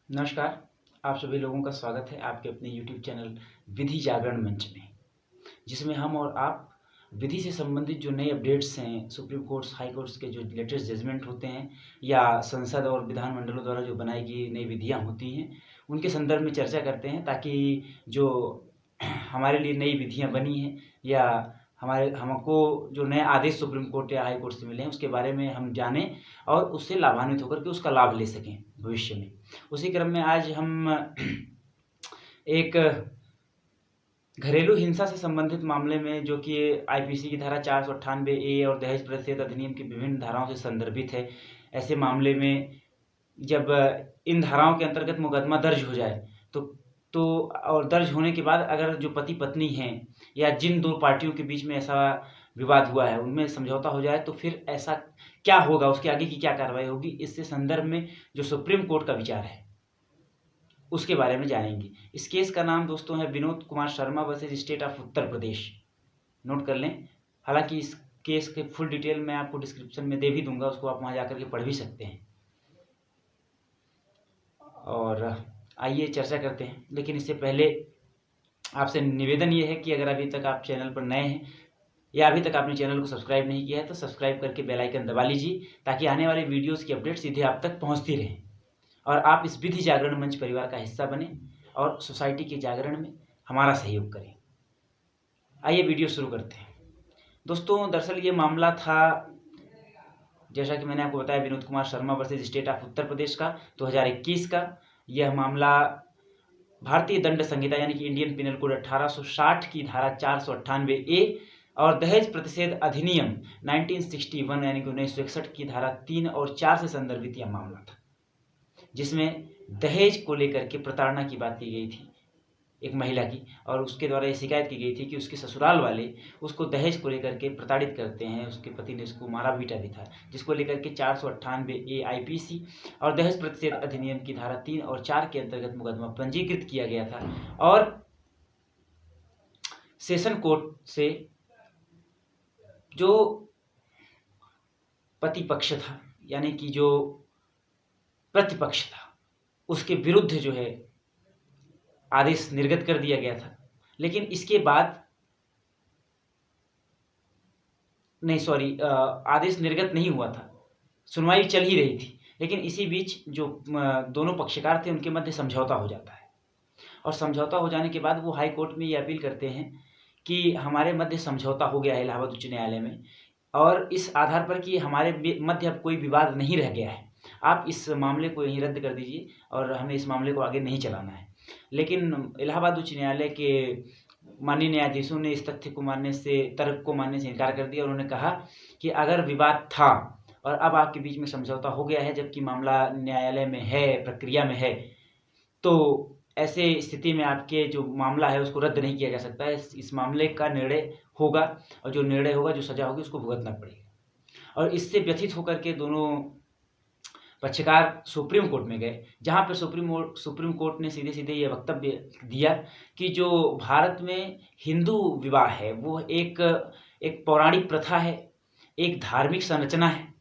नमस्कार। आप सभी लोगों का स्वागत है आपके अपने YouTube चैनल विधि जागरण मंच में, जिसमें हम और आप विधि से संबंधित जो नए अपडेट्स हैं, सुप्रीम कोर्ट्स, हाई कोर्ट्स के जो लेटेस्ट जजमेंट होते हैं या संसद और विधानमंडलों द्वारा जो बनाई गई नई विधियां होती हैं, उनके संदर्भ में चर्चा करते हैं ताकि जो हमारे लिए नई विधियां बनी हैं या हमको जो नए आदेश सुप्रीम कोर्ट या हाई कोर्ट से मिले हैं उसके बारे में हम जानें और उससे लाभान्वित होकर के उसका लाभ ले सकें भविष्य में। उसी क्रम में आज हम एक घरेलू हिंसा से संबंधित मामले में, जो कि आईपीसी की धारा 498 ए और दहेज प्रतिषेध अधिनियम की विभिन्न धाराओं से संदर्भित है, ऐसे मामले में जब इन धाराओं के अंतर्गत मुकदमा दर्ज हो जाए तो और दर्ज होने के बाद अगर जो पति पत्नी हैं या जिन दो पार्टियों के बीच में ऐसा विवाद हुआ है उनमें समझौता हो जाए तो फिर ऐसा क्या होगा, उसके आगे की क्या कार्रवाई होगी, इससे संदर्भ में जो सुप्रीम कोर्ट का विचार है उसके बारे में जानेंगे। इस केस का नाम दोस्तों है Vinod Kumar Sharma versus state of Uttar Pradesh. Note कर लें। हालांकि इस केस के फुल डिटेल मैं आपको डिस्क्रिप्शन में दे भी दूंगा, उसको आप वहां जाकर के पढ़ भी सकते हैं। और आइए चर्चा करते हैं, लेकिन इससे पहले आपसे निवेदन ये है कि अगर अभी तक आप चैनल पर नए हैं या अभी तक आपने चैनल को सब्सक्राइब नहीं किया है तो सब्सक्राइब करके बेल आइकन दबा लीजिए ताकि आने वाले वीडियोस की अपडेट सीधे आप तक पहुंचती रहे और आप इस विधि जागरण मंच परिवार का हिस्सा बने और सोसाइटी के जागरण में हमारा सहयोग करें। आइए वीडियो शुरू करते हैं। दोस्तों, दरअसल ये मामला था, जैसा कि मैंने आपको बताया, Vinod Kumar Sharma versus state of Uttar Pradesh का 2021 का। यह मामला भारतीय दंड संहिता यानी कि इंडियन पिनल कोड 1860 की धारा 498 ए और दहेज प्रतिषेध अधिनियम 1961 यानी कि 1961 की धारा 3 और 4 से संदर्भित यह मामला था, जिसमें दहेज को लेकर के प्रताड़ना की बात की गई थी एक महिला की, और उसके द्वारा ये शिकायत की गई थी कि उसके ससुराल वाले उसको दहेज को लेकर के प्रताड़ित करते हैं। उसके पति ने उसको मारा पीटा भी था, जिसको लेकर के 498 ए आईपीसी और दहेज प्रतिषेध अधिनियम की धारा 3 और 4 के अंतर्गत मुकदमा पंजीकृत किया गया था। और सेशन कोर्ट से जो पति पक्ष था यानी कि जो प्रतिपक्ष था उसके विरुद्ध जो है आदेश निर्गत कर दिया गया था। लेकिन इसके बाद आदेश निर्गत नहीं हुआ था, सुनवाई चल ही रही थी। लेकिन इसी बीच जो दोनों पक्षकार थे उनके मध्य समझौता हो जाता है और समझौता हो जाने के बाद वो हाई कोर्ट में ये अपील करते हैं कि हमारे मध्य समझौता हो गया है इलाहाबाद उच्च न्यायालय में, और इस आधार पर कि हमारे मध्य अब कोई विवाद नहीं रह गया है, आप इस मामले को यहीं रद्द कर दीजिए और हमें इस मामले को आगे नहीं चलाना है। लेकिन इलाहाबाद उच्च न्यायालय के माननीय न्यायाधीशों ने इस तथ्य को मानने से, तर्क को मानने से इनकार कर दिया। उन्होंने कहा कि अगर विवाद था और अब आपके बीच में समझौता हो गया है, जबकि मामला न्यायालय में है, प्रक्रिया में है, तो ऐसे स्थिति में आपके जो मामला है उसको रद्द नहीं किया जा सकता है। इस मामले का निर्णय होगा और जो निर्णय होगा, जो सजा होगी, उसको भुगतना पड़ेगा। और इससे व्यथित होकर के दोनों पक्षकार सुप्रीम कोर्ट में गए, जहां पर सुप्रीम कोर्ट ने सीधे सीधे ये वक्तव्य दिया कि जो भारत में हिंदू विवाह है वो एक पौराणिक प्रथा है, एक धार्मिक संरचना है,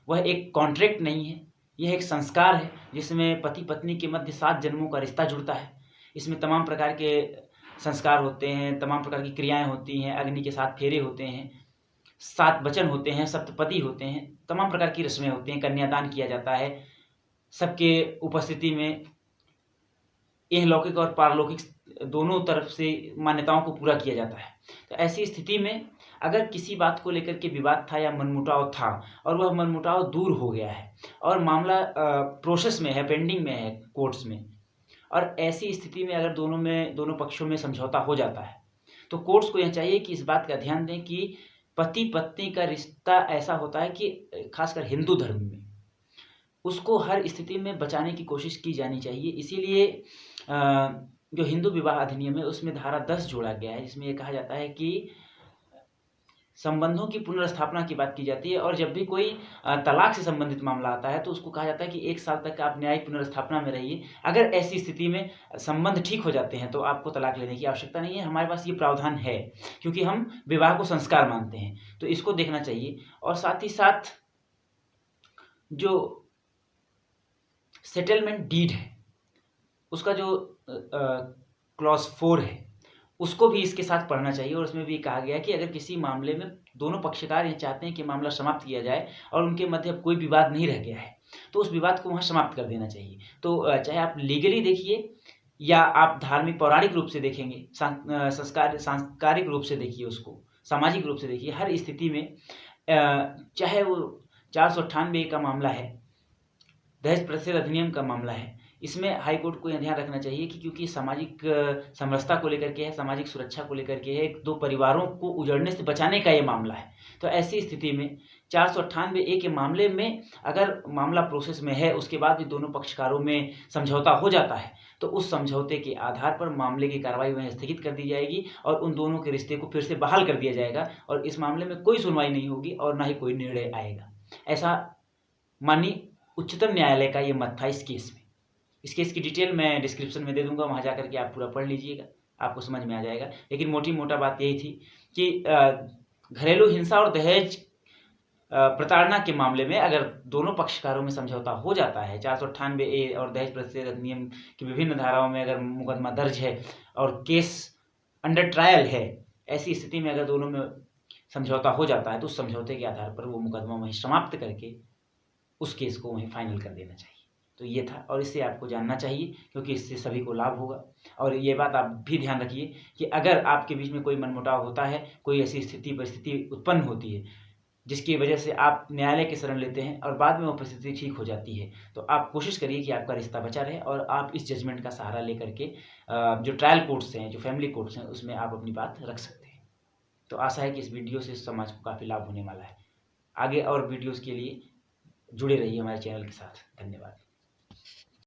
वह एक कॉन्ट्रैक्ट नहीं है, यह एक संस्कार है जिसमें पति पत्नी के मध्य 7 जन्मों का रिश्ता जुड़ता है। इसमें तमाम प्रकार के संस्कार होते हैं, तमाम प्रकार की क्रियाएं होती हैं, अग्नि के 7 फेरे होते हैं, 7 वचन होते हैं, सप्तपदी होते हैं, तमाम प्रकार की रस्में होती हैं, कन्यादान किया जाता है, सबके उपस्थिति में इहलौकिक और पारलौकिक दोनों तरफ से मान्यताओं को पूरा किया जाता है। तो ऐसी स्थिति में अगर किसी बात को लेकर के विवाद था या मनमुटाव था और वह मनमुटाव दूर हो गया है और मामला प्रोसेस में है, पेंडिंग में है कोर्ट्स में, और ऐसी स्थिति में अगर दोनों पक्षों में समझौता हो जाता है तो कोर्ट्स को यह चाहिए कि इस बात का ध्यान दें कि पति पत्नी का रिश्ता ऐसा होता है कि खासकर हिंदू धर्म में उसको हर स्थिति में बचाने की कोशिश की जानी चाहिए। इसीलिए जो हिंदू विवाह अधिनियम है उसमें धारा 10 जोड़ा गया है, जिसमें ये कहा जाता है कि संबंधों की पुनर्स्थापना की बात की जाती है। और जब भी कोई तलाक से संबंधित मामला आता है तो उसको कहा जाता है कि 1 साल तक आप न्यायिक पुनर्स्थापना में रहिए। अगर ऐसी स्थिति में संबंध ठीक हो जाते हैं तो आपको तलाक लेने की आवश्यकता नहीं है। हमारे पास ये प्रावधान है क्योंकि हम विवाह को संस्कार मानते हैं, तो इसको देखना चाहिए। और साथ ही साथ जो सेटलमेंट डीड है उसका जो क्लॉज 4 है उसको भी इसके साथ पढ़ना चाहिए। और उसमें भी कहा गया है कि अगर किसी मामले में दोनों पक्षकार ये चाहते हैं कि मामला समाप्त किया जाए और उनके मध्य अब कोई विवाद नहीं रह गया है, तो उस विवाद को वहाँ समाप्त कर देना चाहिए। तो चाहे आप लीगली देखिए या आप धार्मिक पौराणिक रूप से देखेंगे, सांस्कारिक रूप से देखिए, उसको सामाजिक रूप से देखिए, हर स्थिति में चाहे वो 498 का मामला है, दहेज प्रतिषेध अधिनियम का मामला है, इसमें हाई कोर्ट को यह ध्यान रखना चाहिए कि क्योंकि सामाजिक समरसता को लेकर के है, सामाजिक सुरक्षा को लेकर के है, एक दो परिवारों को उजड़ने से बचाने का ये मामला है। तो ऐसी स्थिति में 498A के मामले में अगर मामला प्रोसेस में है, उसके बाद भी दोनों पक्षकारों में समझौता हो जाता है, तो उस समझौते के आधार पर मामले की कार्रवाई वहीं स्थगित कर दी जाएगी और उन दोनों के रिश्ते को फिर से बहाल कर दिया जाएगा और इस मामले में कोई सुनवाई नहीं होगी और ना ही कोई निर्णय आएगा। ऐसा माननीय उच्चतम न्यायालय का ये मत था इस केस में। इस केस की डिटेल मैं डिस्क्रिप्शन में दे दूंगा, वहाँ जा करके आप पूरा पढ़ लीजिएगा, आपको समझ में आ जाएगा। लेकिन मोटी मोटा बात यही थी कि घरेलू हिंसा और दहेज प्रताड़ना के मामले में अगर दोनों पक्षकारों में समझौता हो जाता है, 498A और दहेज प्रतिषेध अधिनियम की विभिन्न धाराओं में अगर मुकदमा दर्ज है और केस अंडर ट्रायल है, ऐसी स्थिति में अगर दोनों में समझौता हो जाता है तो उस समझौते के आधार पर वो मुकदमा वहीं समाप्त करके उस केस को वहीं फाइनल कर देना चाहिए। तो ये था और इससे आपको जानना चाहिए क्योंकि इससे सभी को लाभ होगा। और ये बात आप भी ध्यान रखिए कि अगर आपके बीच में कोई मनमुटाव होता है, कोई ऐसी स्थिति परिस्थिति उत्पन्न होती है जिसकी वजह से आप न्यायालय की शरण लेते हैं और बाद में वो परिस्थिति ठीक हो जाती है, तो आप कोशिश करिए कि आपका रिश्ता बचा रहे और आप इस जजमेंट का सहारा लेकर के जो ट्रायल कोर्ट्स हैं, जो फैमिली कोर्ट्स हैं, उसमें आप अपनी बात रख सकते हैं। तो आशा है कि इस वीडियो से समाज को काफ़ी लाभ होने वाला है। आगे और वीडियोज़ के लिए जुड़े रहिए हमारे चैनल के साथ। धन्यवाद।